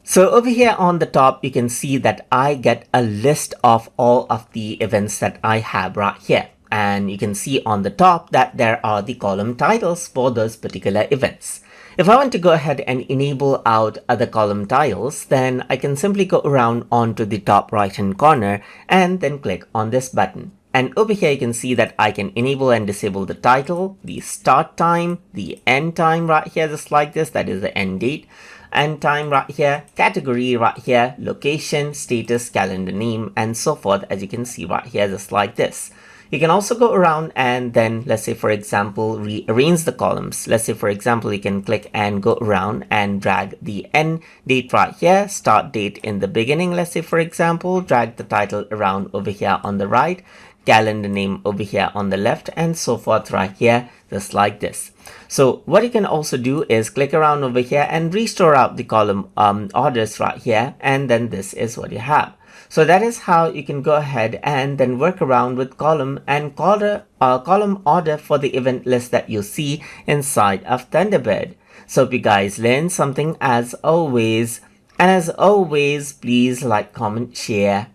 So over here on the top, you can see that I get a list of all of the events that I have right here. And you can see on the top that there are the column titles for those particular events. If I want to go ahead and enable out other column titles, then I can simply go around onto the top right hand corner and then click on this button. And over here you can see that I can enable and disable the title, the start time, the end time right here, just like this, that is the end date, end time right here, category right here, location, status, calendar name, and so forth, as you can see right here, just like this. You can also go around and then, let's say for example, rearrange the columns. Let's say for example, you can click and go around and drag the end date right here, start date in the beginning. Let's say for example, drag the title around over here on the right, calendar name over here on the left, and so forth right here, just like this. So what you can also do is click around over here and restore out the column orders right here, and then this is what you have. So that is how you can go ahead and then work around with column order for the event list that you see inside of Thunderbird. So if you guys learned something as always, and as always, please like, comment, share,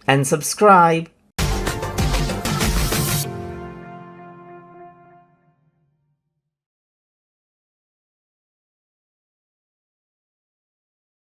and subscribe.